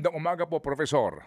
Magandang umaga po, Profesor.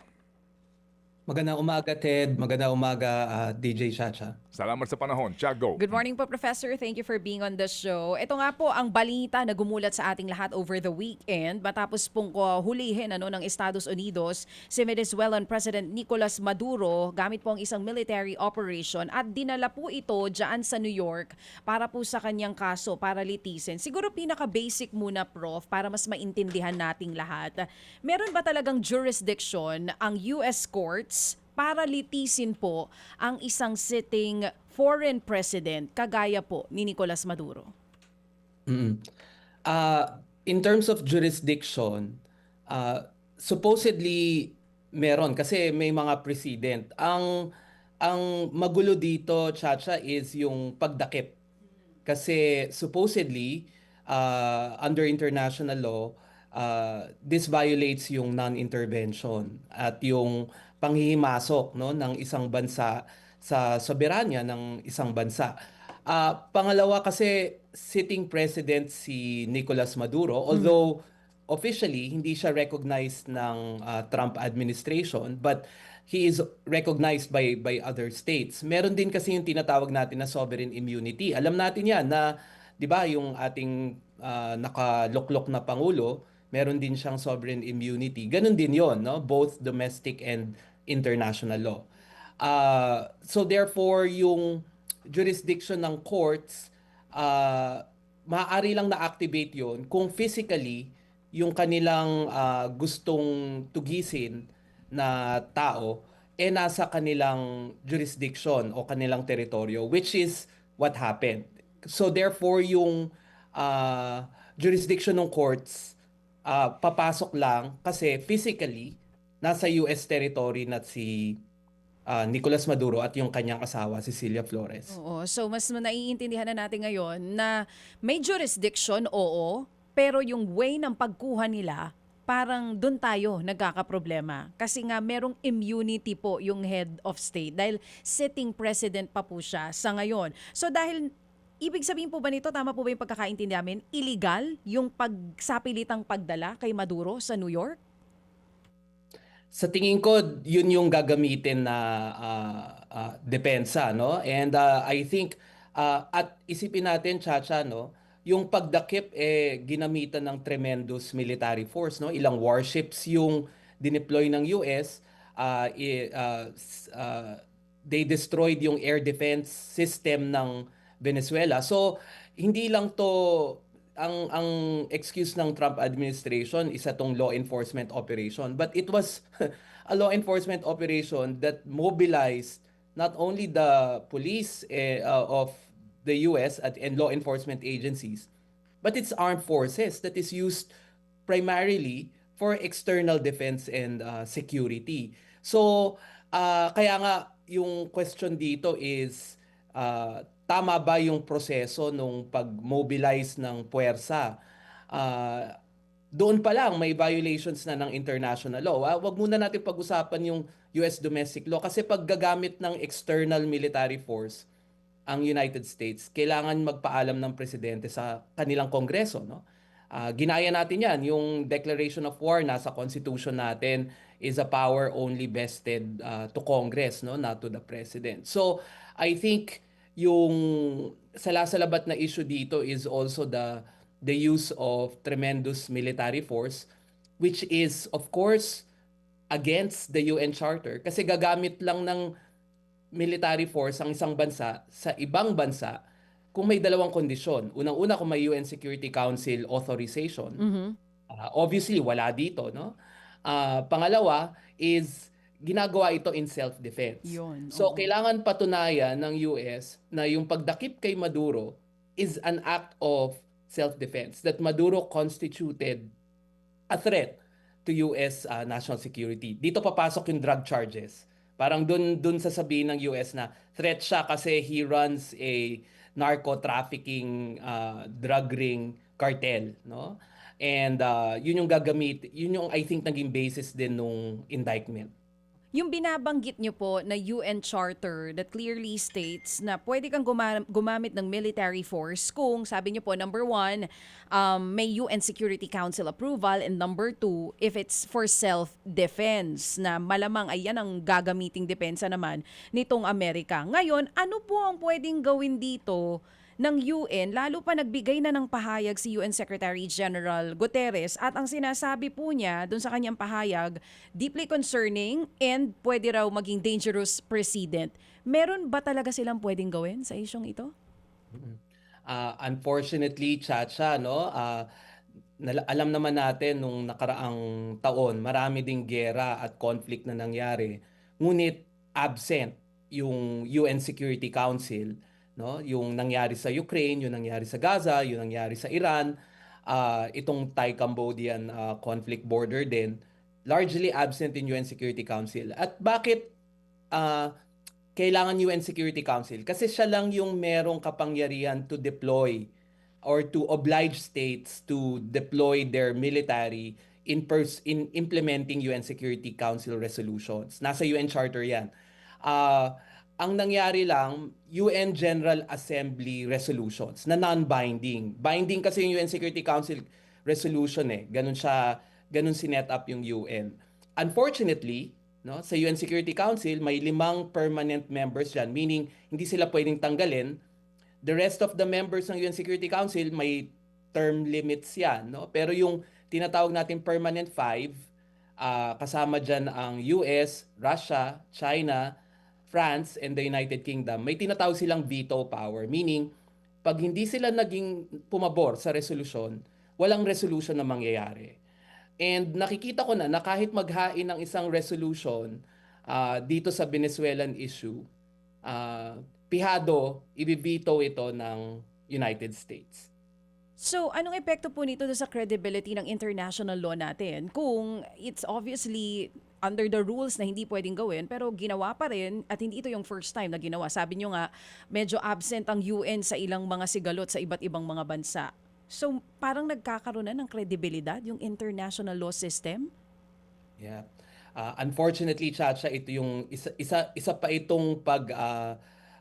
Magandang umaga, Ted. Magandang umaga, DJ Chacha. Salamat sa panahon. Tiago. Good morning po, Professor. Thank you for being on the show. Ito nga po ang balita na gumulat sa ating lahat over the weekend matapos pong hulihin ng Estados Unidos si Venezuelan President Nicolas Maduro gamit po ang isang military operation at dinala po ito dyan sa New York para po sa kanyang kaso, para litisin. Siguro pinaka-basic muna, Prof, para mas maintindihan nating lahat. Meron ba talagang jurisdiction ang US courts para litisin po ang isang sitting foreign president kagaya po ni Nicolas Maduro? In terms of jurisdiction, supposedly meron kasi may mga precedent. Ang magulo dito, Chacha, is yung pagdakip. Kasi supposedly, under international law, this violates yung non-intervention at yung panghihimasok, no, ng isang bansa sa soberanya ng isang bansa. Pangalawa kasi sitting president si Nicolas Maduro, although officially hindi siya recognized ng Trump administration, but he is recognized by other states. Meron din kasi yung tinatawag natin na sovereign immunity. Alam natin 'yan na 'di ba yung ating nakaluklok na pangulo, meron din siyang sovereign immunity. Ganun din 'yon, no? Both domestic and international law. So therefore yung jurisdiction ng courts, maaari lang na-activate yon kung physically yung kanilang gustong tugisin na tao nasa kanilang jurisdiction o kanilang teritoryo, which is what happened. So therefore yung jurisdiction ng courts papasok lang kasi physically nasa US territory na si Nicolas Maduro at yung kanyang asawa, Cecilia Flores. Oo, so mas naiintindihan na natin ngayon na may jurisdiction, oo, pero yung way ng pagkuha nila, parang doon tayo nagkakaproblema. Kasi nga merong immunity po yung head of state dahil sitting president pa po siya sa ngayon. So dahil ibig sabihin po ba nito, tama po ba yung pagkakaintindi namin, illegal yung pagsapilitang pagdala kay Maduro sa New York? Sa tingin ko, yun yung gagamitin na depensa, no? And I think, at isipin natin, Chacha, no? Yung pagdakip, ginamitan ng tremendous military force, no? Ilang warships yung dineploy ng US. They destroyed yung air defense system ng Venezuela. So, hindi lang to ang excuse ng Trump administration is itong law enforcement operation, but it was a law enforcement operation that mobilized not only the police of the US and law enforcement agencies, but its armed forces that is used primarily for external defense and security. So kaya nga yung question dito is tama ba yung proseso nung pag-mobilize ng puwersa? Doon pa lang may violations na ng international law. Wag muna natin pag-usapan yung US domestic law kasi pag gagamit ng external military force ang United States, kailangan magpaalam ng presidente sa kanilang kongreso, no? Ginaya natin yan. Yung declaration of war nasa constitution natin is a power only vested to Congress, no? Not to the president. So, I think yung salasalabat na issue dito is also the use of tremendous military force, which is, of course, against the UN Charter. Kasi gagamit lang ng military force ang isang bansa sa ibang bansa kung may dalawang kondisyon. Unang-una, kung may UN Security Council authorization. Obviously, wala dito, no? Pangalawa is ginagawa ito in self-defense. Yun, So, oo. kailangan patunayan ng US na yung pagdakip kay Maduro is an act of self-defense, that Maduro constituted a threat to US national security. Dito papasok yung drug charges. Parang dun sasabihin ng US na threat siya kasi he runs a narco-trafficking drug ring cartel, no? And yun yung gagamit, yun yung I think naging basis din nung indictment. Yung binabanggit nyo po na UN Charter that clearly states na pwede kang gumamit ng military force kung, sabi nyo po, number one, may UN Security Council approval, and number two, if it's for self-defense, na malamang ay yan ang gagamiting depensa naman nitong Amerika. Ngayon, ano po ang pwedeng gawin dito ng UN, lalo pa nagbigay na ng pahayag si UN Secretary General Guterres at ang sinasabi po niya doon sa kanyang pahayag, deeply concerning and pwede raw maging dangerous precedent. Meron ba talaga silang pwedeng gawin sa isyong ito? Unfortunately, Chacha, no, alam naman natin nung nakaraang taon, marami ding giyera at conflict na nangyari. Ngunit absent yung UN Security Council, no? Yung nangyari sa Ukraine, yung nangyari sa Gaza, yung nangyari sa Iran, itong Thai-Cambodian conflict border din, largely absent in UN Security Council. At bakit kailangan UN Security Council? Kasi siya lang yung merong kapangyarihan to deploy or to oblige states to deploy their military in implementing UN Security Council resolutions. Nasa UN Charter 'yan. Ang nangyari lang, UN General Assembly resolutions na non-binding. Binding kasi yung UN Security Council resolution eh. Ganun sinet up yung UN. Unfortunately, no, sa UN Security Council may 5 permanent members diyan, meaning hindi sila pwedeng tanggalin. The rest of the members ng UN Security Council may term limits yan, no? Pero yung tinatawag natin permanent 5, kasama dyan ang US, Russia, China, France, and the United Kingdom, may tinatawag silang veto power. Meaning, pag hindi sila naging pumabor sa resolution, walang resolution na mangyayari. And nakikita ko na kahit maghain ng isang resolution dito sa Venezuelan issue, pihado, ibibito ito ng United States. So, anong epekto po nito sa credibility ng international law natin kung it's obviously under the rules na hindi pwedeng gawin pero ginawa pa rin at hindi ito yung first time na ginawa. Sabi nyo nga, medyo absent ang UN sa ilang mga sigalot sa iba't ibang mga bansa. So, parang nagkakaroon na ng kredibilidad yung international law system? Yeah. Unfortunately, Chacha, ito yung isa pa itong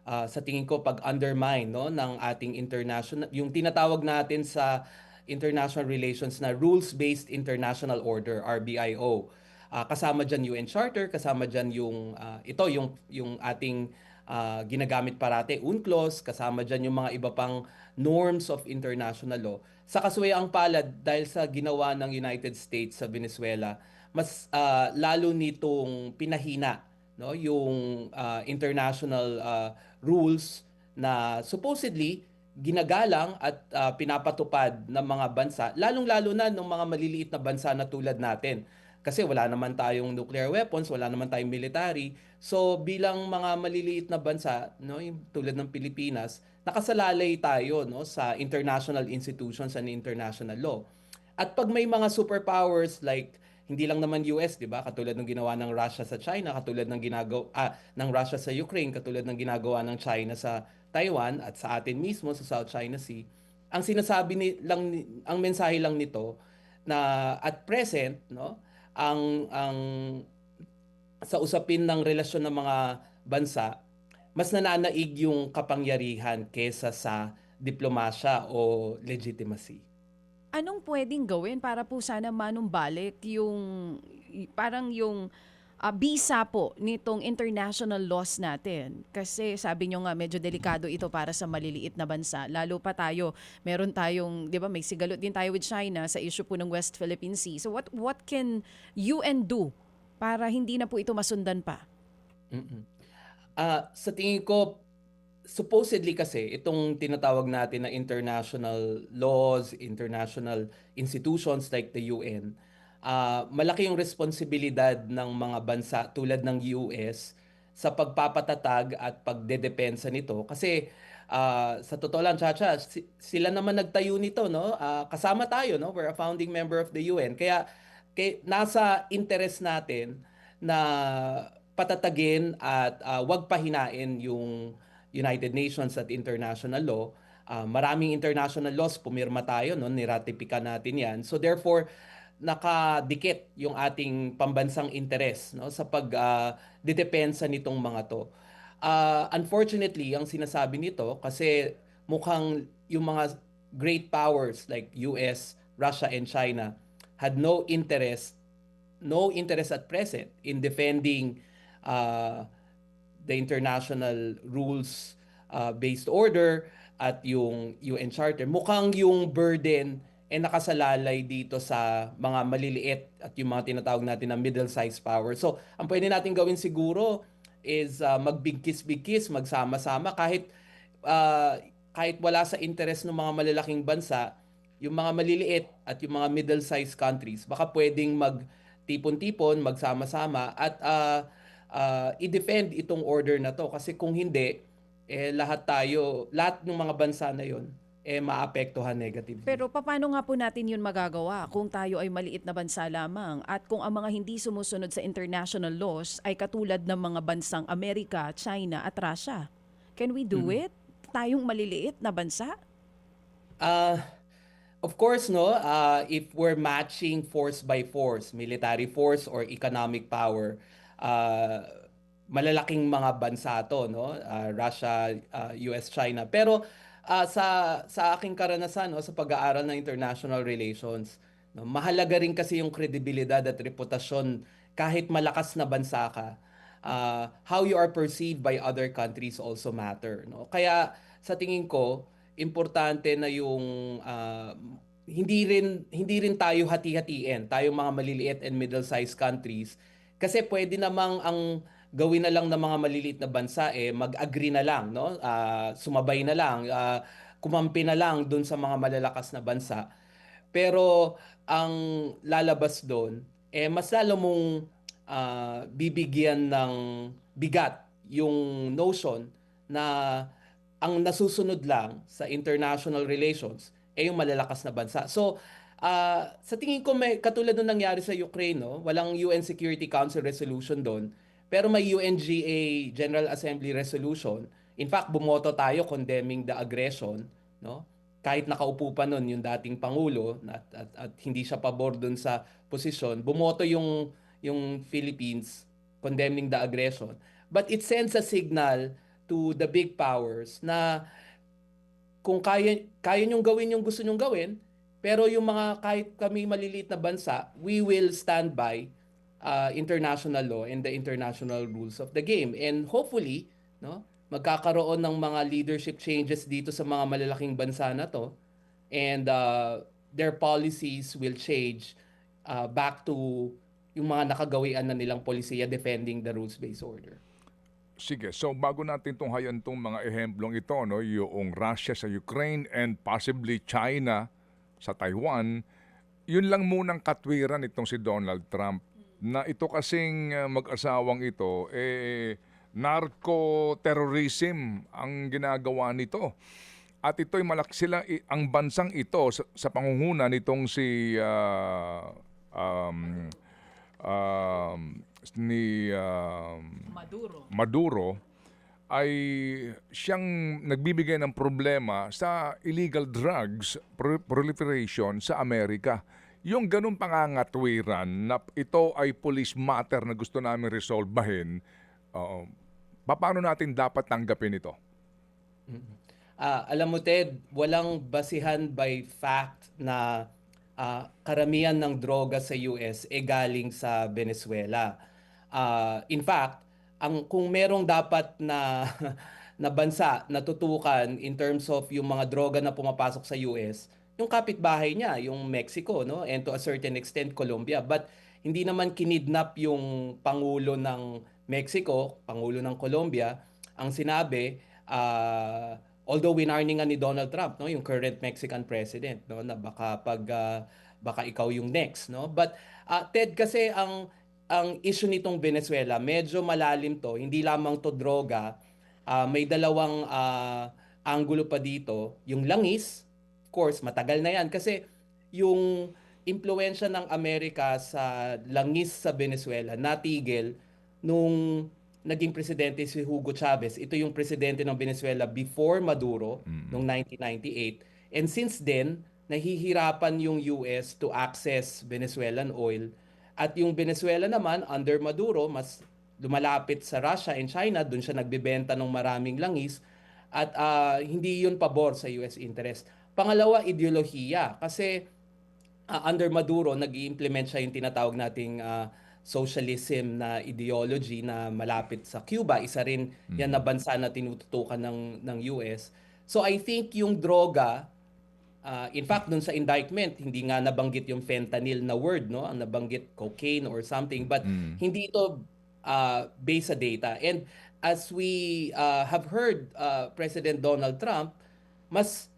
sa tingin ko pag-undermine, no, ng ating international, yung tinatawag natin sa international relations na rules-based international order, RBIO. Kasama diyan UN Charter, kasama diyan yung yung ating ginagamit parate UNCLOS, kasama diyan yung mga iba pang norms of international law. Sa kaswayaang palad dahil sa ginawa ng United States sa Venezuela, mas lalo nitong pinahina, no, yung international rules na supposedly ginagalang at pinapatupad ng mga bansa, lalong-lalo na ng mga maliliit na bansa na tulad natin. Kasi wala naman tayong nuclear weapons, wala naman tayong military. So bilang mga maliliit na bansa, no, yung tulad ng Pilipinas, nakasalalay tayo, no, sa international institutions and international law. At pag may mga superpowers like hindi lang naman US, 'di ba? Katulad ng ginawa ng Russia sa China, katulad ng ginagawa ng Russia sa Ukraine, katulad ng ginagawa ng China sa Taiwan at sa atin mismo sa South China Sea. Ang sinasabi ang mensahe lang nito na at present, no, ang sa usapin ng relasyon ng mga bansa, mas nananaig yung kapangyarihan kesa sa diplomasya o legitimacy. Anong pwedeng gawin para po sana manumbalik yung parang yung bisa po nitong international laws natin? Kasi sabi nyo nga medyo delikado ito para sa maliliit na bansa. Lalo pa tayo, meron tayong, 'di ba, may sigalot din tayo with China sa issue po ng West Philippine Sea. So what can UN do para hindi na po ito masundan pa? Sa tingin ko, supposedly kasi itong tinatawag natin na international laws, international institutions like the UN, malaki yung responsibilidad ng mga bansa tulad ng US sa pagpapatatag at pagdedepensa nito. Kasi sa totoo lang, Chacha, sila naman nagtayo nito, no? Kasama tayo, no? We're a founding member of the UN. Kaya nasa interest natin na patatagin at wag pahinain yung United Nations at international law. Maraming international laws, pumirma tayo, no? Niratipika natin yan. So therefore, nakadikit yung ating pambansang interes, no, sa pagdedepensa nitong mga to. Unfortunately, ang sinasabi nito kasi mukhang yung mga great powers like US, Russia and China had no interest at present in defending uh, the international rules based order at yung UN Charter. Mukhang yung burden nakasalalay dito sa mga maliliit at yung mga tinatawag natin na middle-sized power. So, ang pwede natin gawin siguro is magbigkis-bigkis, magsama-sama uh, kahit wala sa interest ng mga malalaking bansa, yung mga maliliit at yung mga middle-sized countries, baka pwedeng magtipon-tipon, magsama-sama at i-defend itong order na to. Kasi kung hindi, lahat ng mga bansa na yon maapektuhan negatively. Pero paano nga po natin yun magagawa kung tayo ay maliit na bansa lamang at kung ang mga hindi sumusunod sa international laws ay katulad ng mga bansang Amerika, China at Russia? Can we do it? Tayong maliliit na bansa? Uh, of course, no, if we're matching force by force, military force or economic power, uh, malalaking mga bansa to, no? Russia, US, China. Pero sa aking karanasan, no, sa pag-aaral ng international relations, no, mahalaga rin kasi yung kredibilidad at reputasyon kahit malakas na bansa ka. How you are perceived by other countries also matter, no? Kaya sa tingin ko, importante na yung hindi rin tayo hati-hatiin, tayong mga maliliit and middle-sized countries kasi pwede namang ang gawin na lang ng mga maliliit na bansa mag-agree na lang, no? Sumabay na lang, kumampi na lang dun sa mga malalakas na bansa. Pero ang lalabas doon mas lalo mong bibigyan ng bigat yung notion na ang nasusunod lang sa international relations yung malalakas na bansa. So, sa tingin ko may katulad nung nangyari sa Ukraine, no? Walang UN Security Council resolution doon, pero may UNGA General Assembly resolution. In fact, bumoto tayo condemning the aggression, no? Kahit nakaupo pa nun yung dating pangulo at hindi siya pabor doon sa posisyon, bumoto yung Philippines condemning the aggression. But it sends a signal to the big powers na kung kaya nyong gawin yung gusto nyong gawin, pero yung mga kahit kami maliliit na bansa, we will stand by international law and the international rules of the game. And hopefully, no, magkakaroon ng mga leadership changes dito sa mga malalaking bansa na to and their policies will change back to yung mga nakagawian na nilang polisiya defending the rules-based order. Sige, so bago natin tunghayan tong mga ehemplong ito, no, yung Russia sa Ukraine and possibly China sa Taiwan, yun lang munang katwiran itong si Donald Trump na ito kasing mag-asawang ito, narco-terrorism ang ginagawa nito. At ito'y malaki sila, ang bansang ito sa pangunguna nitong si Maduro ay siyang nagbibigay ng problema sa illegal drugs proliferation sa Amerika. Yung ganun pangangatwiran na ito ay police matter na gusto namin resolbahin, paano natin dapat tanggapin ito? Alam mo Ted, walang basihan by fact na karamihan ng droga sa US galing sa Venezuela. In fact, kung merong dapat na na bansa na tutukan in terms of yung mga droga na pumapasok sa US, yung kapitbahay niya, yung Mexico, no? And to a certain extent Colombia. But hindi naman kinidnap yung pangulo ng Mexico, pangulo ng Colombia. Ang sinabi, although winarningan ni Donald Trump, no, yung current Mexican president, no, na baka ikaw yung next, no? But Ted, kasi ang issue nitong Venezuela, medyo malalim to, hindi lamang to droga, may dalawang anggulo pa dito, yung langis, of course, matagal na yan kasi yung impluwensya ng Amerika sa langis sa Venezuela natigil nung naging presidente si Hugo Chavez. Ito yung presidente ng Venezuela before Maduro noong 1998. And since then, nahihirapan yung US to access Venezuelan oil. At yung Venezuela naman, under Maduro, mas lumalapit sa Russia and China, dun siya nagbebenta ng maraming langis at hindi yun pabor sa US interest. Pangalawa, ideolohiya. Kasi under Maduro, nag-i-implement siya yung tinatawag nating socialism na ideology na malapit sa Cuba. Isa rin yan na bansa na tinututukan ng US. So I think yung droga, in fact, dun sa indictment, hindi nga nabanggit yung fentanyl na word, no? Ang nabanggit cocaine or something. But hindi ito based sa data. And as we have heard President Donald Trump, mas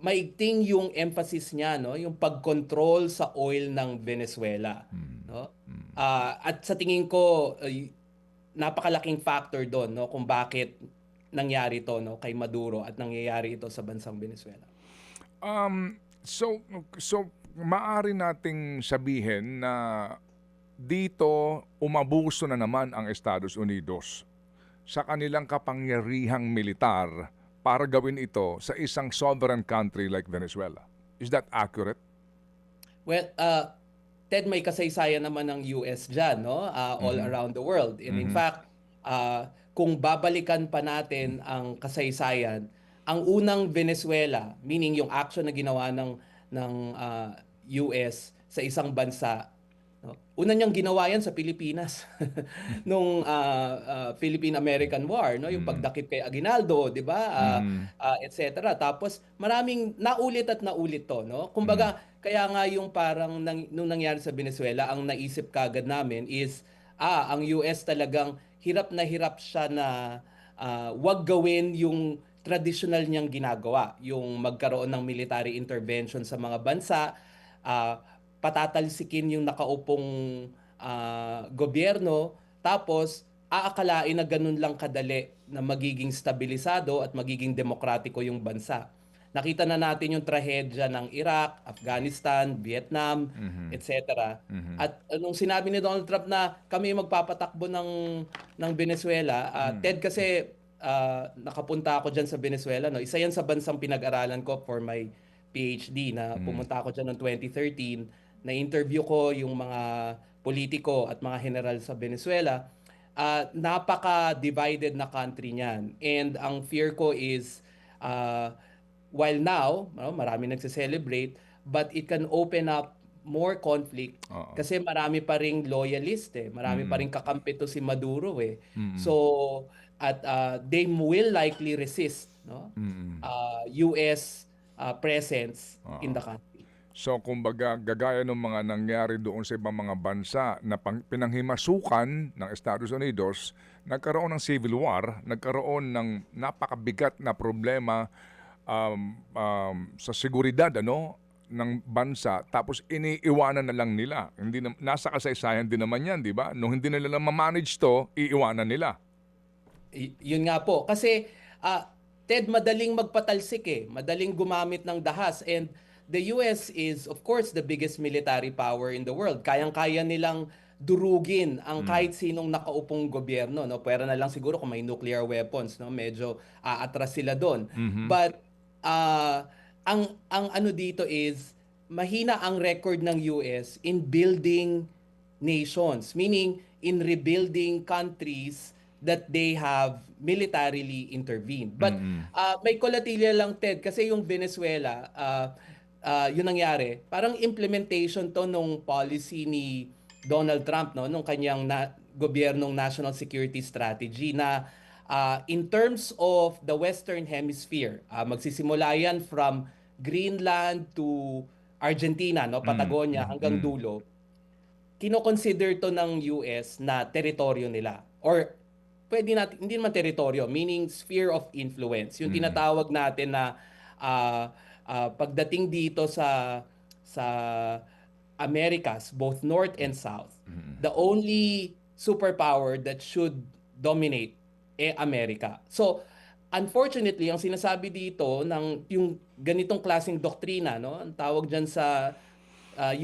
maigting yung emphasis niya, no? Yung pag-control sa oil ng Venezuela. No? At sa tingin ko, napakalaking factor doon, no? Kung bakit nangyari ito, no? Kay Maduro at nangyayari ito sa bansang Venezuela. So maaari nating sabihin na dito umabuso na naman ang Estados Unidos sa kanilang kapangyarihang militar para gawin ito sa isang sovereign country like Venezuela. Is that accurate? Well, Ted, may kasaysayan naman ng US dyan, no? All around the world. And in fact, kung babalikan pa natin ang kasaysayan, ang unang Venezuela, meaning yung action na ginawa ng US sa isang bansa, no? Una niyang ginawa yan sa Pilipinas nung Philippine-American War, no? Yung pagdakip kay Aguinaldo, 'di ba? Etc. Tapos maraming naulit at naulit to, no? Kumbaga, kaya nga yung parang nung nangyari sa Venezuela, ang naisip kagad namin is ang US talagang hirap na hirap siya na wag gawin yung traditional niyang ginagawa, yung magkaroon ng military intervention sa mga bansa, patatalsikin yung nakaupong gobyerno, tapos aakalain na ganun lang kadali na magiging stabilisado at magiging demokratiko yung bansa. Nakita na natin yung trahedya ng Iraq, Afghanistan, Vietnam, etc. At nung sinabi ni Donald Trump na kami magpapatakbo ng Venezuela, Ted, kasi nakapunta ako dyan sa Venezuela, no? Isa yan sa bansang pinag-aralan ko for my PhD na pumunta ako dyan noong 2013, na interview ko yung mga politiko at mga general sa Venezuela. Napaka-divided na country niyan. And ang fear ko is, while now, marami nagse-celebrate, but it can open up more conflict kasi marami pa ring loyalist marami pa ring kakampi to si Maduro So at they will likely resist, no? US presence in the country. So kumbaga gagaya ng mga nangyari doon sa ibang mga bansa na pinanghimasukan ng Estados Unidos, nagkaroon ng civil war, nagkaroon ng napakabigat na problema sa seguridad ng bansa, tapos iniiwanan na lang nila. Hindi nasa kasaysayan din naman 'yan, 'di ba? Nung hindi nila ma-manage 'to, iiwanan nila. Yun nga po. Kasi, Ted, madaling magpatalsik madaling gumamit ng dahas. And the US is, of course, the biggest military power in the world. Kayang-kaya nilang durugin ang kahit sinong nakaupong gobyerno, no? Pwera na lang siguro kung may nuclear weapons, no? Medyo aatras sila doon. But, ang ano dito is, mahina ang record ng US in building nations. Meaning, in rebuilding countries that they have militarily intervened. But may kolatilya lang, Ted, kasi yung Venezuela, yun nangyari, parang implementation to nung policy ni Donald Trump, no, nung kanyang gobyernong national security strategy na in terms of the Western Hemisphere, magsisimula yan from Greenland to Argentina, no, Patagonia hanggang dulo. Kino-consider to ng US na teritoryo nila, or pwede natin, hindi naman teritoryo, meaning sphere of influence. Yung tinatawag natin na pagdating dito sa Americas, both North and South, the only superpower that should dominate America. So, unfortunately, ang sinasabi dito ng yung ganitong klaseng doktrina, no? Ang tawag diyan sa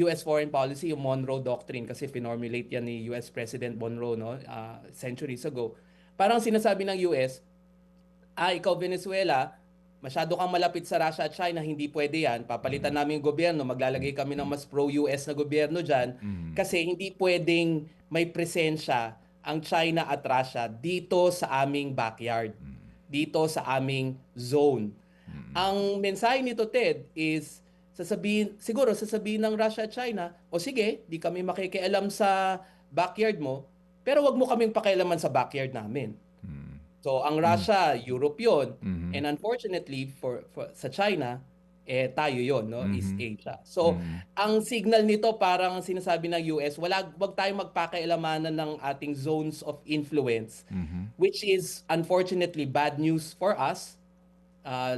US foreign policy, yung Monroe Doctrine, kasi finormulate yan ni US President Monroe, no? Centuries ago. Parang sinasabi ng US, ikaw Venezuela, masyado kang malapit sa Russia at China, hindi pwede yan. Papalitan namin yung gobyerno, maglalagay kami ng mas pro-US na gobyerno dyan. Kasi hindi pwedeng may presensya ang China at Russia dito sa aming backyard, dito sa aming zone. Ang mensahe nito, Ted, is siguro sasabihin ng Russia at China, o sige, di kami makikialam sa backyard mo, pero wag mo kaming pakialaman sa backyard namin. So ang Russia, Europe 'yon. And unfortunately for sa China, tayo 'yon, no? East Asia. So ang signal nito parang sinasabi ng US, wag tayong magpakialamanan ng ating zones of influence, which is unfortunately bad news for us,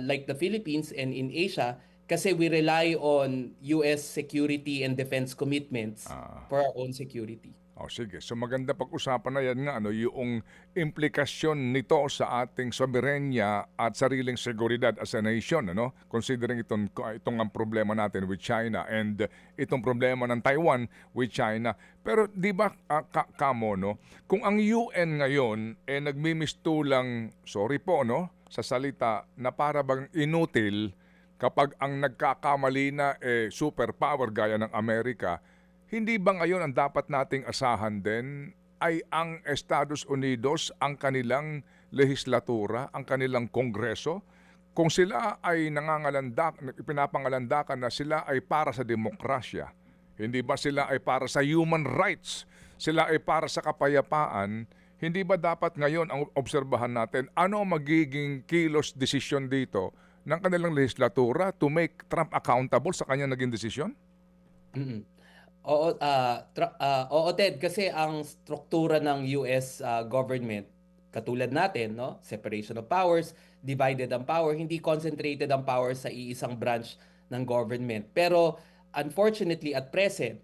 like the Philippines and in Asia, kasi we rely on US security and defense commitments for our own security. O sige, so maganda pag-usapan na yan nga, yung implikasyon nito sa ating soberenya at sariling seguridad as a nation, considering itong ang problema natin with China and itong problema ng Taiwan with China. Pero di ba, Kamo, kung ang UN ngayon nagmimistulang, sorry po, sa salita, na para bang inutil kapag ang nagkakamali na superpower gaya ng Amerika, hindi ba ngayon ang dapat nating asahan din ay ang Estados Unidos, ang kanilang lehislatura, ang kanilang kongreso? Kung sila ay pinapangalandakan na sila ay para sa demokrasya, hindi ba sila ay para sa human rights, sila ay para sa kapayapaan, hindi ba dapat ngayon ang obserbahan natin ano magiging kilos desisyon dito ng kanilang lehislatura to make Trump accountable sa kanyang naging desisyon? Oo, Ted, kasi ang struktura ng US government, katulad natin, separation of powers, divided ang power, hindi concentrated ang power sa iisang branch ng government. Pero unfortunately at present,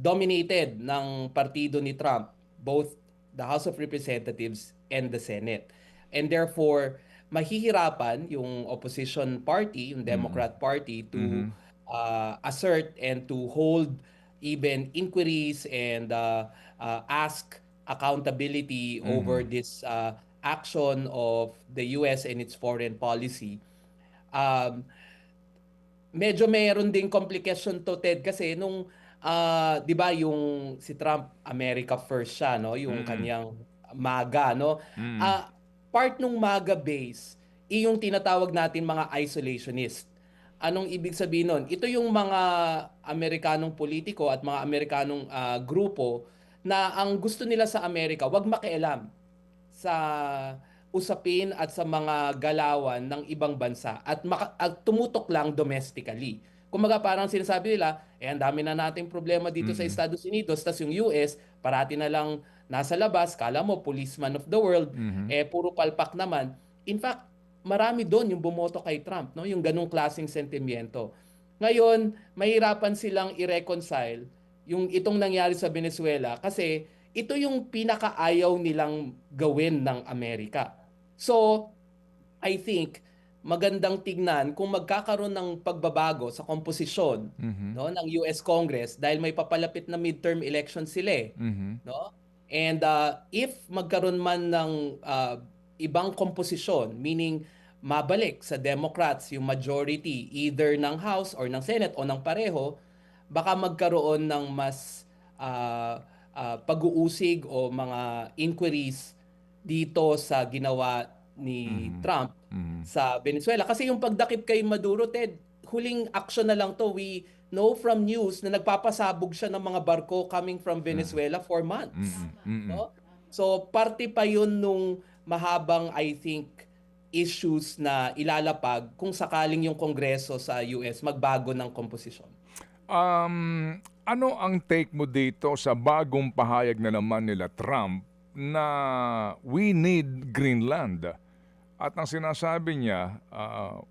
dominated ng partido ni Trump, both the House of Representatives and the Senate. And therefore, mahihirapan yung opposition party, yung Democrat Party, to assert and to hold even inquiries and ask accountability over this action of the US and its foreign policy. Medyo mayroon ding complication to, Ted, kasi nung 'di ba yung si Trump America first siya, yung kanyang MAGA, part nung MAGA base yung tinatawag natin mga isolationist. Anong ibig sabihin nun? Ito yung mga Amerikanong politiko at mga Amerikanong grupo na ang gusto nila sa Amerika, wag makialam sa usapin at sa mga galawan ng ibang bansa at tumutok lang domestically. Kumaga parang sinasabi nila, ang dami na nating problema dito sa Estados Unidos, tas yung US, parati na lang nasa labas, kala mo policeman of the world, puro palpak naman. In fact, marami doon yung bumoto kay Trump, yung ganung klaseng sentimiento. Ngayon, mahirapan silang i-reconcile yung itong nangyari sa Venezuela kasi ito yung pinakaayaw nilang gawin ng Amerika. So, I think magandang tignan kung magkakaroon ng pagbabago sa komposisyon ng US Congress dahil may papalapit na midterm election sila. And if magkaroon man ng ibang komposisyon, meaning mabalik sa Democrats yung majority either ng House or ng Senate o ng pareho, baka magkaroon ng mas pag-uusig o mga inquiries dito sa ginawa ni Trump sa Venezuela. Kasi yung pagdakip kay Maduro, Ted, huling action na lang to. We know from news na nagpapasabog siya ng mga barko coming from Venezuela for months. So parte pa yun nung mahabang, I think, issues na ilalapag kung sakaling yung Kongreso sa US magbago ng komposisyon. Ano ang take mo dito sa bagong pahayag na naman nila Trump na we need Greenland? At ang sinasabi niya,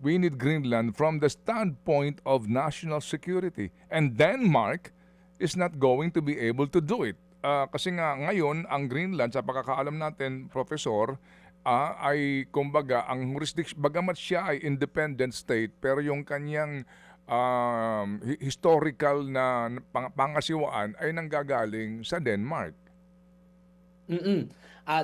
we need Greenland from the standpoint of national security. And Denmark is not going to be able to do it. Kasi nga ngayon, ang Greenland, sa pagkakaalam natin, Professor, ay kumbaga ang jurisdiction, bagamat siya ay independent state, pero yung kanyang historical na pangasiwaan ay nanggagaling sa Denmark.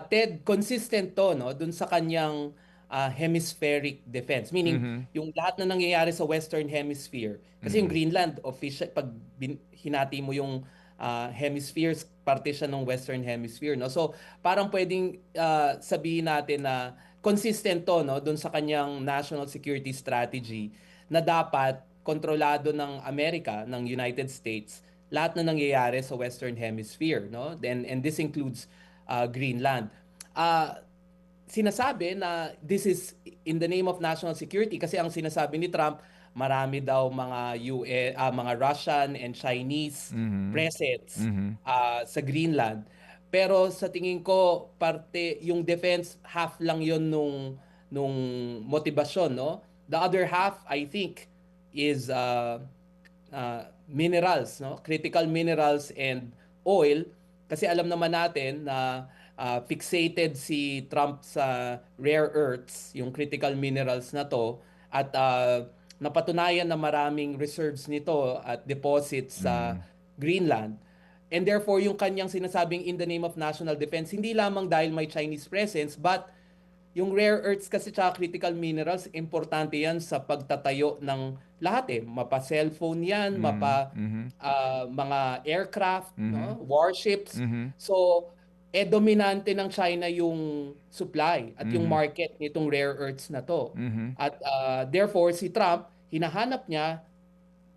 Ted, consistent to dun sa kanyang hemispheric defense. Meaning, yung lahat na nangyayari sa Western Hemisphere. Kasi yung Greenland, official, pag hinati mo yung hemispheres, parte siya ng Western Hemisphere. No? So, parang pwedeng sabihin natin na consistent to, no, doon sa kanyang national security strategy na dapat kontrolado ng Amerika, ng United States, lahat na nangyayari sa Western Hemisphere, no? And this includes Greenland. Sinasabi na this is in the name of national security kasi ang sinasabi ni Trump, marami daw mga mga Russian and Chinese presence sa Greenland. Pero sa tingin ko parte yung defense half lang yon nung motivasyon, no? The other half I think is minerals, no? Critical minerals and oil kasi alam naman natin na fixated si Trump sa rare earths, yung critical minerals na to at napatunayan na maraming reserves nito at deposits sa Greenland. And therefore, yung kanyang sinasabing in the name of national defense, hindi lamang dahil may Chinese presence, but yung rare earths kasi tsaka critical minerals, importante yan sa pagtatayo ng lahat eh. Mapa cellphone yan, mapa mga aircraft, no? Warships. So, dominante ng China yung supply at yung market nitong rare earths na to. At therefore, si Trump, hinahanap niya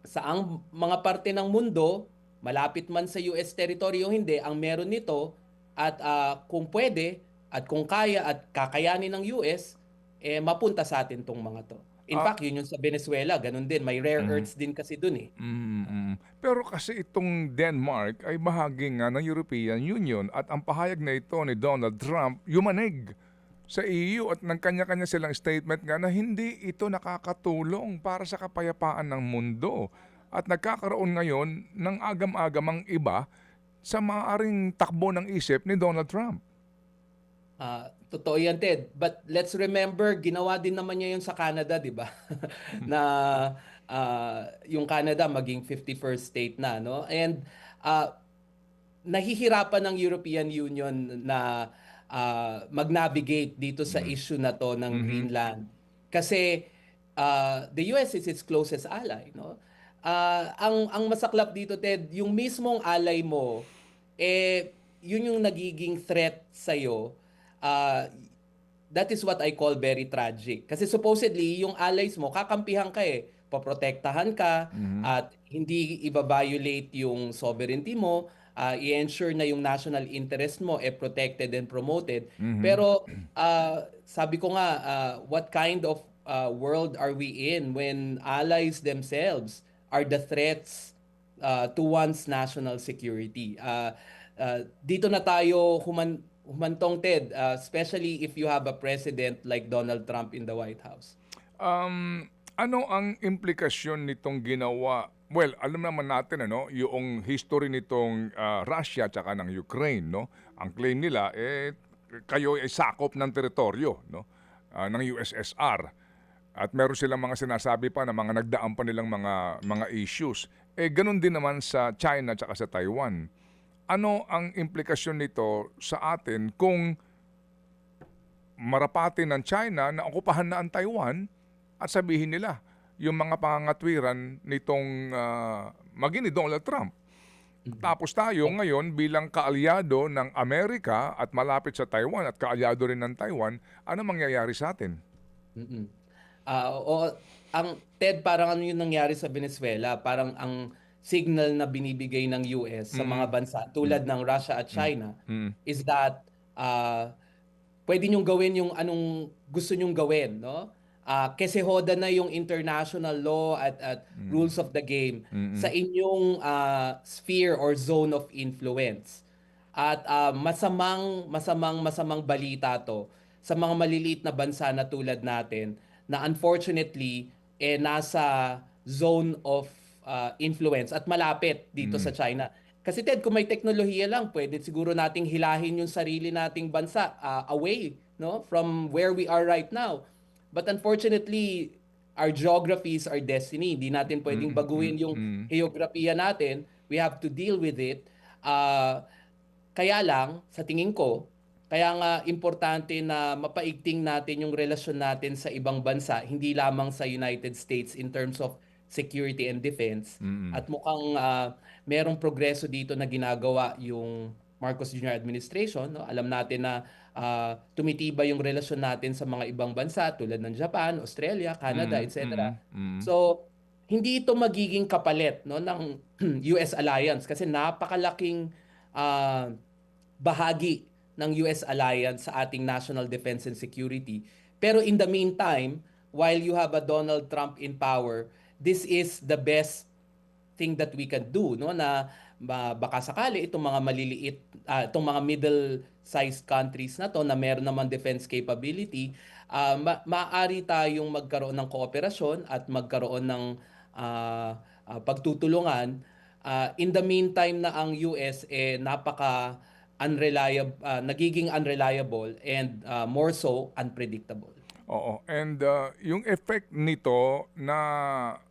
sa ang mga parte ng mundo, malapit man sa US territory o hindi, ang meron nito at kung pwede at kung kaya at kakayanin ng US, mapunta sa atin tong mga to. In fact, yun yung sa Venezuela, ganun din. May rare earths din kasi dun eh. Pero kasi itong Denmark ay bahagi nga ng European Union at ang pahayag na ito ni Donald Trump yumanig sa EU at nagkanya-kanya silang statement nga na hindi ito nakakatulong para sa kapayapaan ng mundo. At nagkakaroon ngayon ng agam-agamang iba sa maaaring takbo ng isip ni Donald Trump. Totoo yan, Ted. But let's remember, ginawa din naman niya yun sa Canada, di ba? Na yung Canada maging 51st state na, no? And nahihirapan ng European Union na mag-navigate dito sa issue na to ng Greenland. Kasi the US is its closest ally, no? Ang masaklap dito, Ted, yung mismong ally mo, yun yung nagiging threat sa'yo. That is what I call very tragic. Kasi supposedly, yung allies mo, kakampihan ka eh. Poprotektahan ka at hindi i-violate yung sovereignty mo, i-ensure na yung national interest mo protected and promoted. Pero sabi ko nga, what kind of world are we in when allies themselves are the threats to one's national security? Dito na tayo humantong, Ted, especially if you have a president like Donald Trump in the White House. Ano ang implikasyon nitong ginawa? Well, alam naman natin yung history nitong Russia at saka ng Ukraine, no? Ang claim nila kayo ay sakop ng teritoryo, no? Ng USSR. At meron silang mga sinasabi pa na mga nagdaan pa nilang mga issues. Ganun din naman sa China at saka sa Taiwan. Ano ang implikasyon nito sa atin kung marapati ng China na okupahan na ang Taiwan at sabihin nila yung mga pangangatwiran nitong maging ni Donald Trump. Tapos tayo ngayon bilang kaalyado ng Amerika at malapit sa Taiwan at kaalyado rin ng Taiwan, ano mangyayari sa atin? Ang Ted, parang ano yung nangyari sa Venezuela, parang ang signal na binibigay ng US sa mga bansa tulad ng Russia at China is that pwede nyong gawin yung anong gusto nyong gawin, no? Kasi hoda na yung international law at rules of the game sa inyong sphere or zone of influence. At masamang balita to sa mga maliliit na bansa na tulad natin na unfortunately nasa zone of influence at malapit dito sa China. Kasi Ted, kung may teknolohiya lang, pwede siguro nating hilahin yung sarili nating bansa away, no, from where we are right now. But unfortunately, our geography is our destiny. Hindi natin pwedeng baguhin yung geografiya natin. We have to deal with it. Kaya lang, sa tingin ko, Kaya nga importante na mapaigting natin yung relasyon natin sa ibang bansa, hindi lamang sa United States in terms of security and defense. At mukhang merong progreso dito na ginagawa yung Marcos Jr. administration. No? Alam natin na tumitibay yung relasyon natin sa mga ibang bansa tulad ng Japan, Australia, Canada, etc. So, hindi ito magiging kapalit, no, ng US alliance kasi napakalaking bahagi ng US alliance sa ating national defense and security. Pero in the meantime, while you have a Donald Trump in power, this is the best thing that we can do, no, na baka sakali itong mga maliliit, itong mga middle-sized countries na to na meron naman defense capability, maaari tayong magkaroon ng kooperasyon at magkaroon ng pagtutulungan. In the meantime na ang US napaka unreliable, nagiging unreliable and more so unpredictable. Oo. And yung effect nito na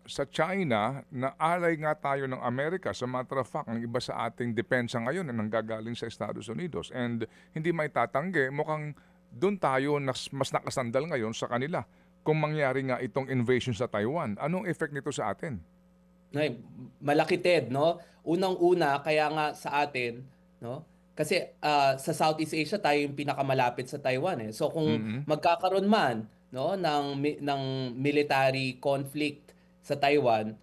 sa China, na alay nga tayo ng Amerika. Sa matter of fact, ang iba sa ating depensa ngayon ay nanggagaling sa Estados Unidos. And hindi may tatanggi, mukhang doon tayo mas nakasandal ngayon sa kanila kung mangyari nga itong invasion sa Taiwan. Anong effect nito sa atin? Ay, malaki, Ted, no? Unang-una, kaya nga sa atin, no? Kasi sa Southeast Asia tayo yung pinakamalapit sa Taiwan eh. So kung magkakaroon man, no, ng military conflict sa Taiwan,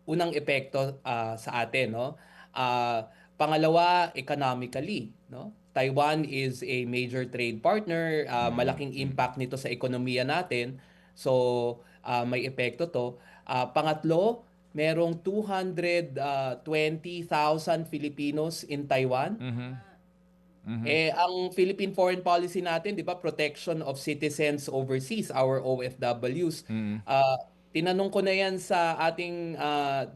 unang epekto sa atin, no? Pangalawa, economically, no? Taiwan is a major trade partner, malaking impact nito sa ekonomiya natin. So may epekto to. Pangatlo, merong 220,000 Filipinos in Taiwan. Ang Philippine foreign policy natin, 'di ba, protection of citizens overseas, our OFWs. Tinanong ko na 'yan sa ating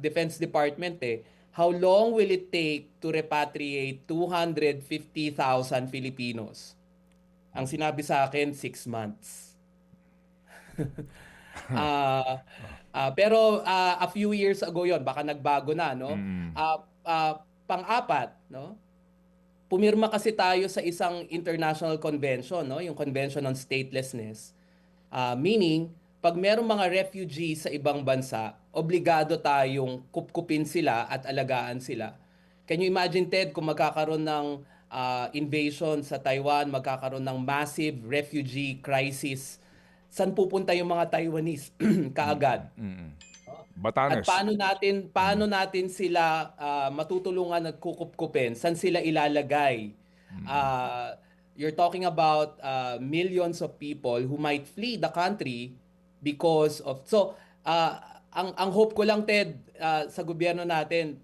Defense Department How long will it take to repatriate 250,000 Filipinos? Ang sinabi sa akin, 6 months. Pero a few years ago yon, baka nagbago na, no? Pang-apat, no? Pumirma kasi tayo sa isang international convention, no? Yung Convention on Statelessness. Meaning, pag merong mga refugees sa ibang bansa, obligado tayong kupkupin sila at alagaan sila. Can you imagine, Ted, kung magkakaroon ng invasion sa Taiwan, magkakaroon ng massive refugee crisis, saan pupunta yung mga Taiwanese kaagad? Batanes. At paano natin sila matutulungan at kukupkupin? Saan sila ilalagay? You're talking about millions of people who might flee the country because of ang hope ko lang, Ted, sa gobyerno natin,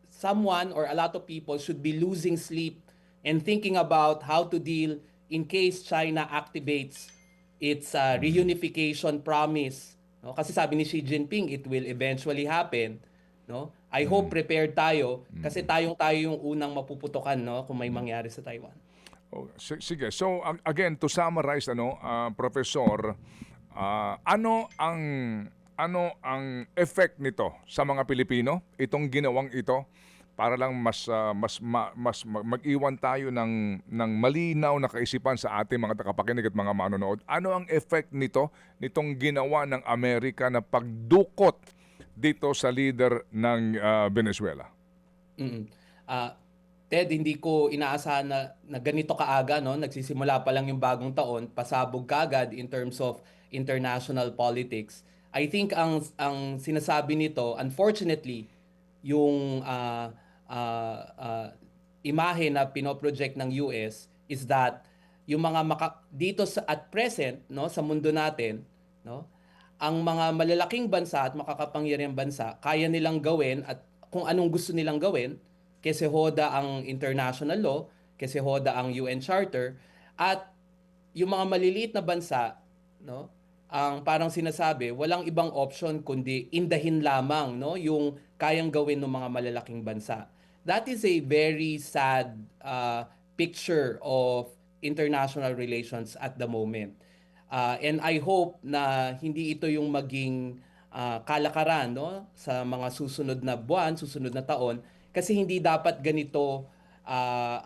someone or a lot of people should be losing sleep and thinking about how to deal in case China activates its reunification promise. No? Kasi sabi ni Xi Jinping, it will eventually happen. No? I hope prepared tayo kasi tayo yung unang mapuputukan, no, kung may mangyari sa Taiwan. Oh, sige. So again, to summarize, Professor, ano ang effect nito sa mga Pilipino, itong ginawang ito, para lang mas mag-iwan tayo ng malinaw na kaisipan sa ating mga tagapakinig at mga manonood. Ano ang effect nitong ginawa ng Amerika na pagdukot dito sa leader ng Venezuela? Ted, hindi ko inaasahan na ganito kaaga, no? Nagsisimula pa lang yung bagong taon, pasabog kaagad in terms of international politics. I think ang sinasabi nito, unfortunately, yung imahe na pinoproject ng US is that yung mga dito at present, no, sa mundo natin, no, ang mga malalaking bansa at makakapangyarihang bansa kaya nilang gawin at kung anong gusto nilang gawin kasi hoda ang international law, kasi hoda ang UN Charter, at yung mga maliliit na bansa, no, ang parang sinasabi, walang ibang option kundi indahin lamang, no, yung kayang gawin ng mga malalaking bansa. That is a very sad picture of international relations at the moment. And I hope na hindi ito yung maging kalakaran, no, sa mga susunod na buwan, susunod na taon, kasi hindi dapat ganito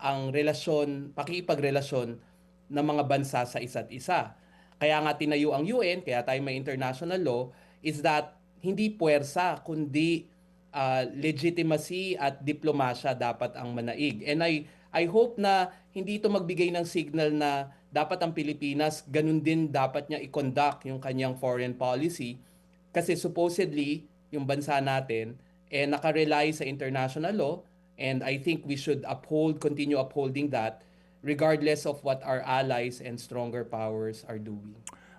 ang relasyon, pakikipagrelasyon ng mga bansa sa isa't isa. Kaya nga tinayo ang UN, kaya tayo may international law, is that hindi puwersa, kundi legitimacy at diplomasya dapat ang manaig. And I hope na hindi ito magbigay ng signal na dapat ang Pilipinas, ganun din dapat niya i-conduct yung kanyang foreign policy. Kasi supposedly, yung bansa natin, nakarely sa international law, and I think we should continue upholding that, regardless of what our allies and stronger powers are doing.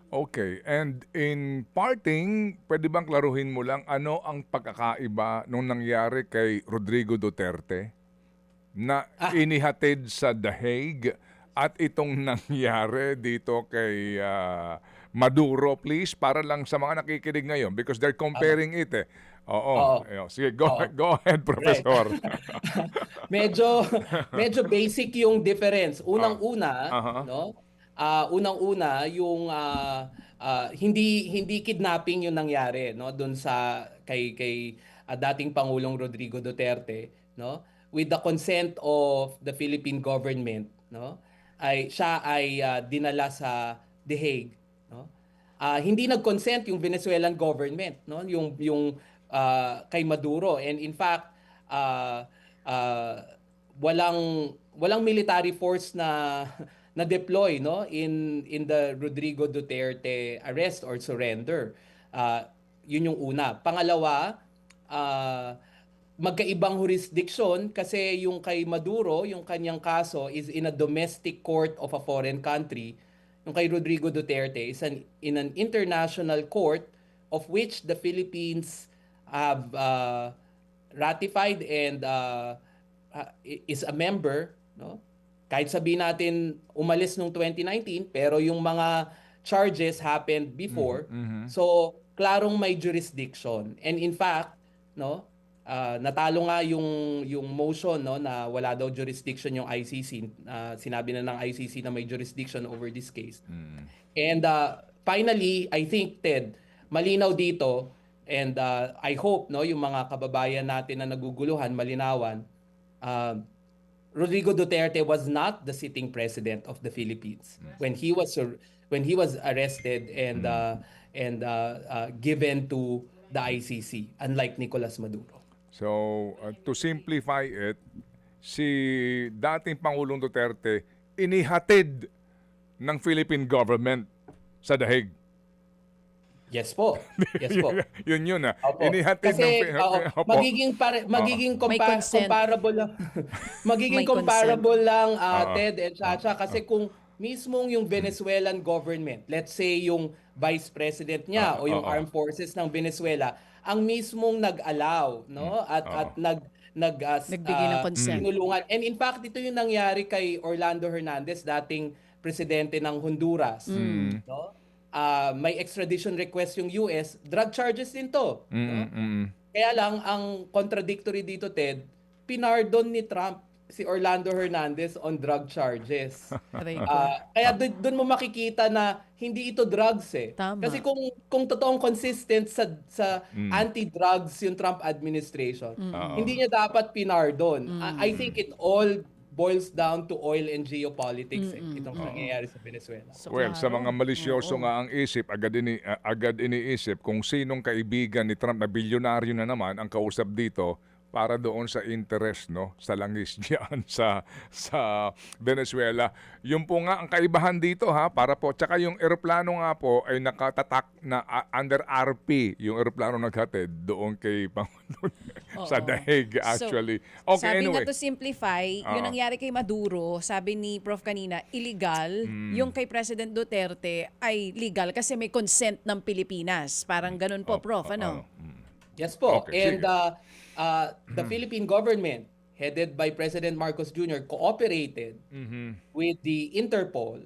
Okay, and in parting, pwede bang klaruhin mo lang ano ang pagkakaiba nung nangyari kay Rodrigo Duterte na inihatid sa The Hague at itong nangyari dito kay Maduro, please, para lang sa mga nakikinig ngayon because they're comparing it eh. Oo. Oo. Ayun. Sige, go ahead, Right. Professor. medyo basic yung difference. Unang-una, Aha. no? Unang-una yung hindi kidnapping yung nangyari, no, doon sa kay dating Pangulong Rodrigo Duterte, no? With the consent of the Philippine government, no? Siya ay dinala sa The Hague, no? Hindi nag-consent yung Venezuelan government, no? Yung kay Maduro, and in fact walang military force na deploy, no, in the Rodrigo Duterte arrest or surrender. Yun yung una. Pangalawa, magkaibang jurisdiction kasi yung kay Maduro, yung kanyang kaso is in a domestic court of a foreign country. Yung kay Rodrigo Duterte is in an international court of which the Philippines have ratified and is a member, no? Kahit sabihin natin umalis nung 2019, pero yung mga charges happened before. So, klarong may jurisdiction. And in fact, no, natalo nga yung motion, no, na wala daw jurisdiction yung ICC. Sinabi na ng ICC na may jurisdiction over this case. And finally, I think, Ted, malinaw dito, and I hope, no, yung mga kababayan natin na naguguluhan, malinawan, Rodrigo Duterte was not the sitting president of the Philippines when he was arrested and given to the ICC, unlike Nicolas Maduro. So, to simplify it, si dating Pangulong Duterte inihatid ng Philippine government sa The Hague. Yes po. Yes po. yun Opo. Inihatid Kasi Opo. magiging May consent. comparable lang. Magiging May comparable lang Ted and Chacha, kasi kung mismong yung Venezuelan government, let's say yung vice president niya o yung armed forces ng Venezuela, ang mismong nag-allow, no, at Nagbigay ng consent. tinulungan. And in fact, ito yung nangyari kay Orlando Hernandez, dating presidente ng Honduras, no? May extradition request yung US, drug charges din to. No? Kaya lang, ang contradictory dito, Ted, pinardon ni Trump si Orlando Hernandez on drug charges. Kaya doon mo makikita na hindi ito drugs eh. Tama. Kasi kung totoong consistent sa anti-drugs yung Trump administration, hindi niya dapat pinardon. I think it all boils down to oil and geopolitics itong nangyayari sa Venezuela. So, Well, sa klaro. mga malisyoso nga ang isip, agad iniisip kung sinong kaibigan ni Trump na bilyonaryo na naman ang kausap dito para doon sa interest, no, sa langis diyan sa Venezuela. Yung po nga ang kaibahan dito ha, para po tsaka yung eroplano nga po ay nakatatak na under RP, yung eroplano naghatid doon kay Pangulo sa The Hague actually. Okay, Sabi anyway. nga to simplify, yung nangyari kay Maduro, sabi ni Prof kanina, illegal. Yung kay President Duterte ay legal kasi may consent ng Pilipinas. Parang ganun po, Prof. Ano? Yes po. Okay, And sige. the Philippine government, headed by President Marcos Jr., cooperated with the Interpol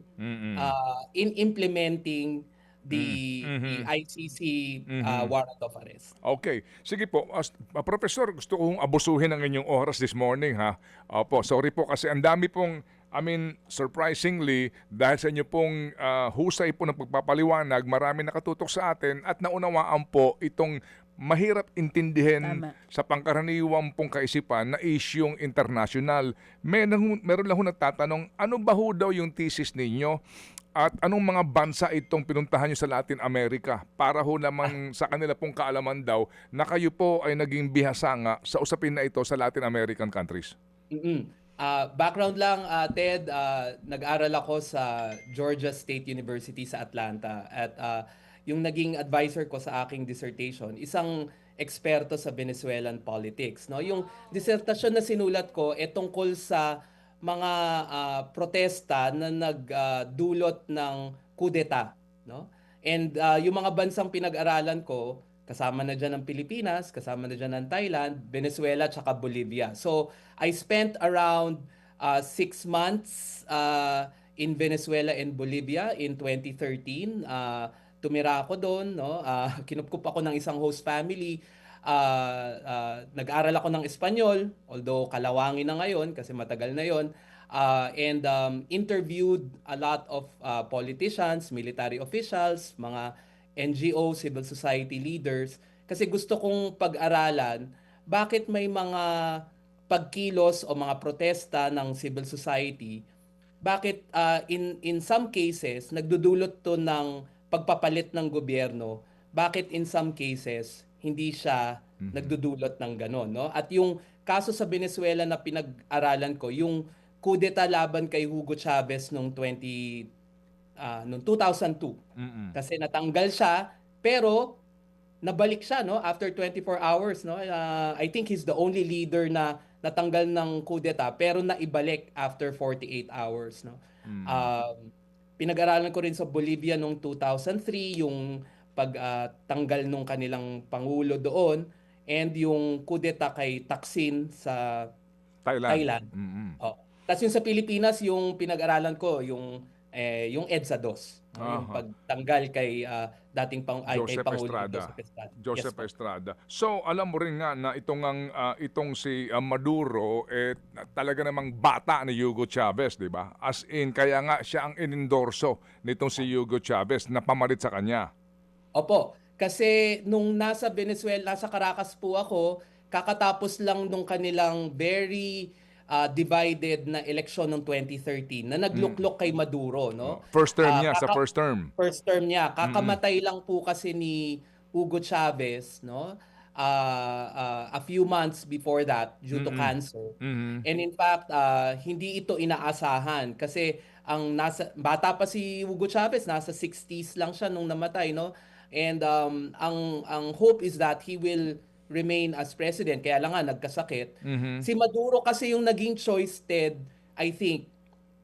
in implementing the ICC warrant of arrest. Okay. Sige po. Professor, gusto kong abusuhin ang inyong oras this morning ha. Opo, sorry po kasi ang dami pong, surprisingly, dahil sa inyo pong husay po ng pagpapaliwanag, marami nakatutok sa atin at naunawaan po itong mahirap intindihin Tama. sa pangkaraniwang pong kaisipan na isyung international. Meron lang ho nagtatanong, ano ba ho daw yung thesis ninyo at anong mga bansa itong pinuntahan nyo sa Latin America para ho naman sa kanila pong kaalaman daw na kayo po ay naging bihasa nga sa usapin na ito sa Latin American countries? Background lang, Ted, nag-aral ako sa Georgia State University sa Atlanta at yung naging advisor ko sa aking dissertation, isang eksperto sa Venezuelan politics. No? Yung disertasyon na sinulat ko tungkol sa mga protesta na nagdulot ng kudeta. No? And yung mga bansang pinag-aralan ko, kasama na dyan ang Pilipinas, kasama na dyan ang Thailand, Venezuela, tsaka Bolivia. So, I spent around 6 months in Venezuela and Bolivia in 2013. Tumira ako doon, no? Kinupkup ako ng isang host family. Nag-aral ako ng Espanyol, although kalawangin na ngayon kasi matagal na yon. And interviewed a lot of politicians, military officials, mga NGO, civil society leaders, kasi gusto kong pag-aralan bakit may mga pagkilos o mga protesta ng civil society, bakit in some cases nagdudulot to ng pagpapalit ng gobyerno, bakit in some cases hindi siya nagdudulot ng gano'n, no? At yung kaso sa Venezuela na pinag-aralan ko, yung kudeta laban kay Hugo Chavez noong 2002. Kasi natanggal siya, pero nabalik siya, no, after 24 hours, no. I think he's the only leader na natanggal ng kudeta pero naibalik after 48 hours, no. Pinag-aralan ko rin sa Bolivia noong 2003 yung pagtanggal nung kanilang pangulo doon and yung kudeta kay Thaksin sa Thailand. Oh. Tapos yung sa Pilipinas, yung pinag-aralan ko, yung EDSA 2, no? Yung pagtanggal kay dating kay Joseph Pangulo Estrada. Joseph Estrada. Joseph Yes, po. Estrada. So, alam mo rin nga na itong si Maduro talaga namang bata ni Hugo Chavez, 'di ba? As in kaya nga siya ang inendorso nitong si Hugo Chavez na pamalit sa kanya. Opo, kasi nung nasa Venezuela, nasa Caracas po ako, kakatapos lang nung kanilang very divided na eleksyon noong 2013 na nagluklok kay Maduro, no? First term niya, sa Kaka- first term. First term niya. Kakamatay lang po kasi ni Hugo Chavez, no? A few months before that due to cancer. And in fact, hindi ito inaasahan kasi ang bata pa si Hugo Chavez, nasa 60s lang siya nung namatay, no? And ang hope is that he will remain as president. Kaya lang nga nagkasakit. Si Maduro kasi yung naging choice, Ted, I think.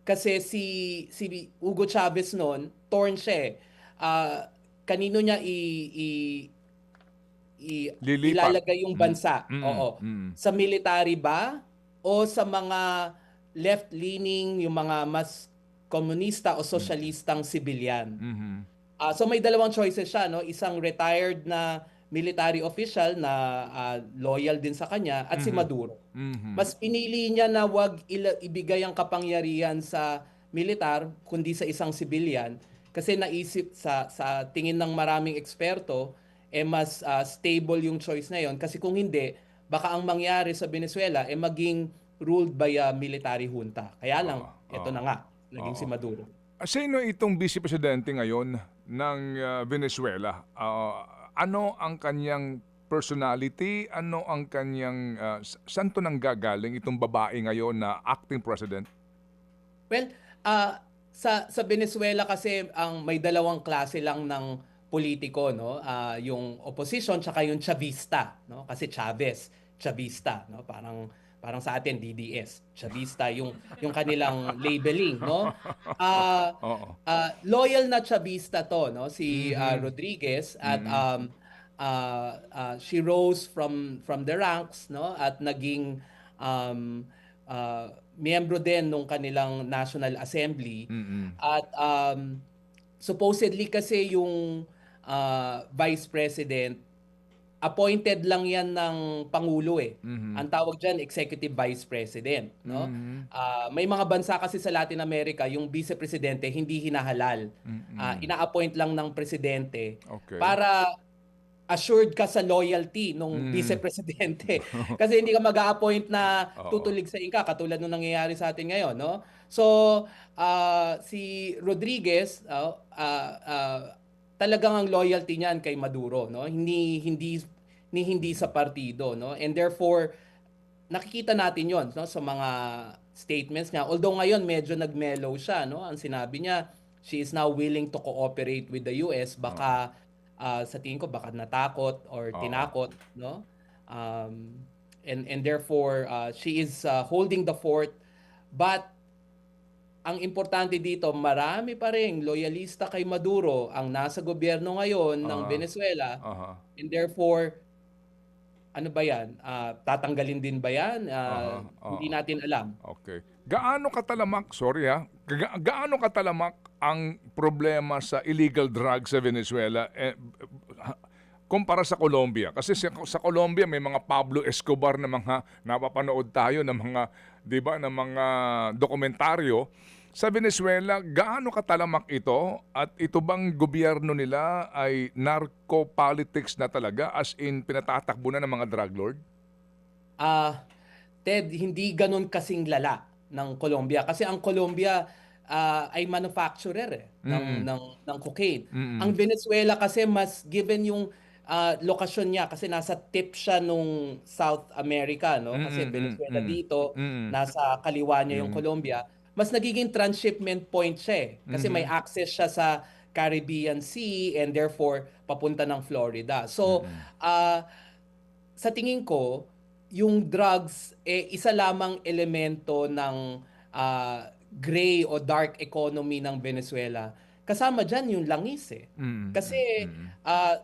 Kasi si Hugo Chavez noon, torn siya eh. Kanino niya Lilipat. ilalagay yung bansa? Oo. Sa military ba? O sa mga left-leaning, yung mga mas komunista o sosyalistang sibilyan? So may dalawang choices siya, no? Isang retired na military official na loyal din sa kanya at si Maduro. Mas pinili niya na wag ibigay ang kapangyarihan sa militar kundi sa isang civilian kasi naisip sa tingin ng maraming eksperto mas stable yung choice na yon kasi kung hindi baka ang mangyari sa Venezuela maging ruled by a military junta. Kaya lang ito na nga naging si Maduro. Sino itong vice presidente ngayon ng Venezuela? Ano ang kanyang personality? Ano ang kanyang saan to nanggagaling itong babae ngayon na acting president? Well, sa Venezuela kasi ang may dalawang klase lang ng politiko, no? Yung opposition tsaka yung Chavista, no? Kasi Chavez, Chavista, no? Parang sa atin DDS, Chavista yung kanilang labeling, no? Loyal na Chavista to, no? Si Rodriguez at she rose from the ranks, no? At naging miyembro din nung kanilang National Assembly. At supposedly kasi yung Vice President appointed lang yan ng Pangulo eh. Ang tawag dyan, Executive Vice President. No? May mga bansa kasi sa Latin America, yung Vice Presidente hindi hinahalal. Ina-appoint lang ng Presidente Okay. para assured ka sa loyalty nung vice-presidente. Kasi hindi ka mag-a-appoint na Oo. tutuligsain ka katulad nung nangyayari sa atin ngayon, no? So, si Rodriguez, talagang ang loyalty niyan kay Maduro, no? Hindi sa partido, no? And therefore, nakikita natin 'yon, no, sa mga statements niya. Although ngayon medyo nag-mellow siya, no? Ang sinabi niya, she is now willing to cooperate with the US. Baka sa tingin ko baka natakot or Oo. tinakot, no? Um, and therefore she is holding the fort, but ang importante dito, marami pa ring loyalista kay Maduro ang nasa gobyerno ngayon ng Aha. Venezuela, Aha. and therefore ano ba 'yan? Tatanggalin din ba 'yan? Aha. Hindi Oo. natin alam. Okay. Gaano katalamak, sorry ha, gaano katalamak ang problema sa illegal drugs sa Venezuela kumpara sa Colombia? Kasi sa Colombia may mga Pablo Escobar na mga napapanood tayo ng mga, 'di ba, ng mga dokumentaryo. Sa Venezuela, gaano katalamak ito at ito bang gobyerno nila ay narco-politics na talaga as in pinatatakbo na ng mga drug lord? Ah, Ted, hindi gano'n kasing lala ng Colombia kasi ang Colombia ay manufacturer ng cocaine. Ang Mm. Venezuela kasi mas given yung lokasyon niya kasi nasa tip siya nung South America, no? Kasi Venezuela Mm. dito, Mm. nasa kaliwa niya yung Yung Colombia. Mas nagiging transshipment point siya eh. Kasi may access siya sa Caribbean Sea and therefore papunta ng Florida. So, sa tingin ko, yung drugs isa lamang elemento ng gray o dark economy ng Venezuela. Kasama diyan yung langis eh. Kasi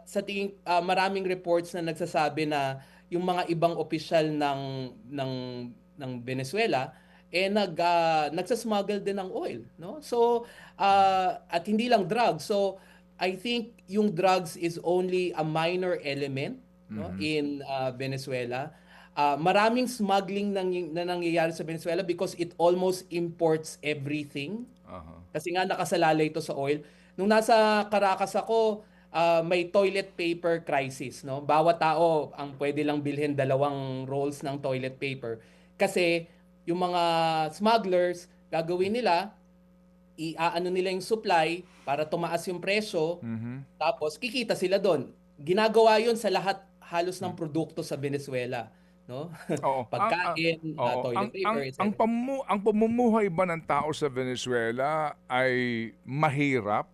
sa tingin maraming reports na nagsasabi na yung mga ibang opisyal ng Venezuela nagsasmuggle din ng oil, no? So at hindi lang drugs. So I think yung drugs is only a minor element, no, in Venezuela. Maraming smuggling na nangyayari sa Venezuela because it almost imports everything. Aha. Kasi nga nakasalalay ito sa oil. Nung nasa Caracas ako, may toilet paper crisis, no? Bawat tao ang pwede lang bilhin 2 rolls ng toilet paper. Kasi yung mga smugglers, gagawin nila, iaano nila yung supply para tumaas yung presyo, tapos kikita sila doon. Ginagawa 'yon sa lahat halos ng produkto sa Venezuela, no? Oo. Pagkain, Oo. toilet paper, etc. Ang pamumuhay ba ng tao sa Venezuela ay mahirap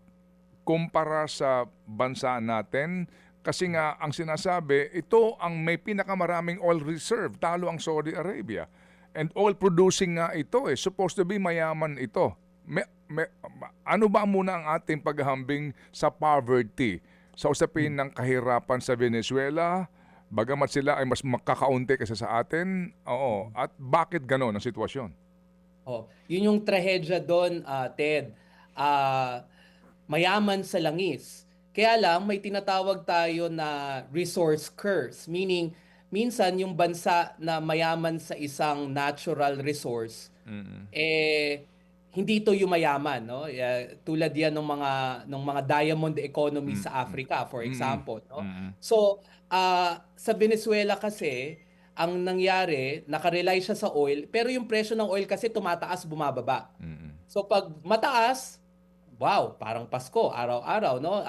kumpara sa bansa natin? Kasi nga ang sinasabi, ito ang may pinakamaraming oil reserve, talo ang Saudi Arabia. And oil producing nga ito supposed to be mayaman ito. Ano ba muna ang ating paghahambing sa poverty sa usapin ng kahirapan sa Venezuela? Bagamat sila ay mas makakaunti kaysa sa atin, oo. At bakit gano'n ang sitwasyon? Yun yung trahedya doon, Ted. Mayaman sa langis. Kaya lang may tinatawag tayo na resource curse, meaning minsan yung bansa na mayaman sa isang natural resource hindi to yumayaman, no? Tulad yan ng mga diamond economy sa Africa, for example, no? So, sa Venezuela kasi ang nangyari, nakarely siya sa oil, pero yung presyo ng oil kasi tumataas, bumababa. So pag mataas, wow, parang Pasko, araw-araw, no?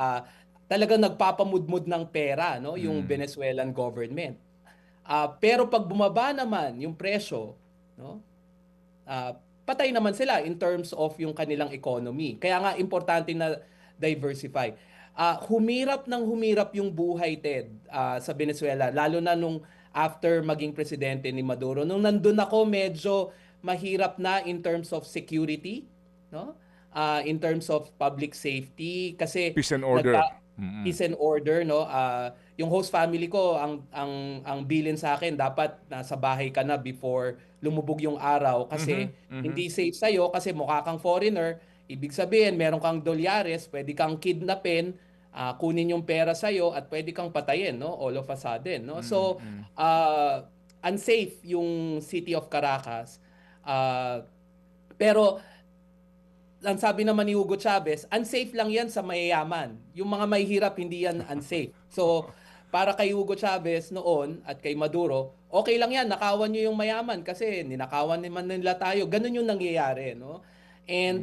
Talagang nagpapamudmud ng pera, no, yung Venezuelan government. Pero pag bumaba naman yung presyo, no? Patay naman sila in terms of yung kanilang economy. Kaya nga importante na diversify. Humirap yung buhay, Ted, sa Venezuela, lalo na nung after maging presidente ni Maduro. Nung nandun ako, medyo mahirap na in terms of security, no? In terms of public safety kasi Peace and order. peace and order, no? Yung host family ko ang bilin sa akin, dapat nasa bahay ka na before lumubog yung araw kasi hindi safe sa kasi mukha kang foreigner. Ibig sabihin meron kang dolyares, pwede kang kidnapin, kunin yung pera sa at pwede kang patayin, no, all of a sudden, no. So unsafe yung city of Caracas. Pero ang sabi naman ni Hugo Chavez, unsafe lang yan sa mayayaman. Yung mga mahihirap, hindi yan unsafe. So, para kay Hugo Chavez noon at kay Maduro, okay lang yan, nakawan nyo yung mayaman kasi ninakawan naman nila tayo. Ganun yung nangyayari, no? And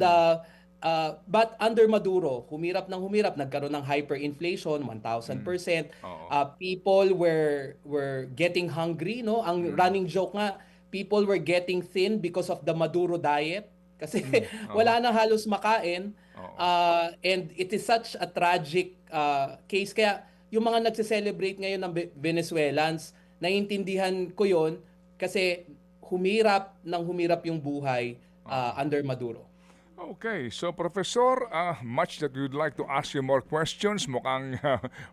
but under Maduro, humirap ng humirap, nagkaroon ng hyperinflation, 1,000%. Oo. People were getting hungry, no? Ang running joke nga, people were getting thin because of the Maduro diet kasi wala na halos makain. And it is such a tragic case. Kaya yung mga nagse-celebrate ngayon ng Venezuelans, naiintindihan ko yon kasi humirap yung buhay under Maduro. Okay, so Professor, much that we'd like to ask you more questions. Mukhang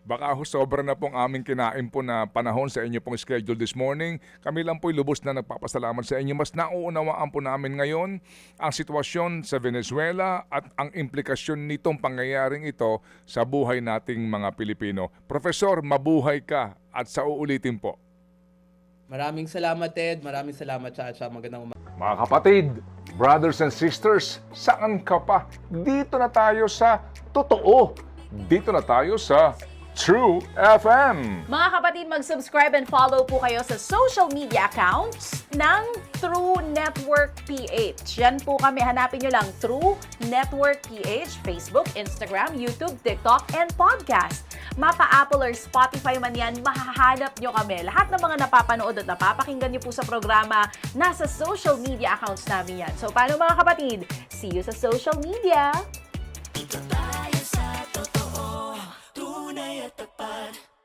baka sobra na pong aming kinain po na panahon sa inyo pong schedule this morning. Kami lang po'y lubos na nagpapasalamat sa inyo. Mas nauunawaan po namin ngayon ang sitwasyon sa Venezuela at ang implikasyon nitong pangyayaring ito sa buhay nating mga Pilipino. Professor, mabuhay ka at sa uulitin po. Maraming salamat, Ted. Maraming salamat, Chacha. Magandang umaga. Mga kapatid, brothers and sisters, saan ka pa? Dito na tayo sa totoo. Dito na tayo sa True FM. Mga kapatid, mag-subscribe and follow po kayo sa social media accounts ng True Network PH. Yan po kami, hanapin nyo lang True Network PH, Facebook, Instagram, YouTube, TikTok, and podcast. Mapa Apple or Spotify man yan, mahahanap nyo kami. Lahat ng mga napapanood at napapakinggan nyo po sa programa, nasa social media accounts namin yan. So, paano mga kapatid? See you sa social media! Dito tayo sa totoo, tunay at tapat.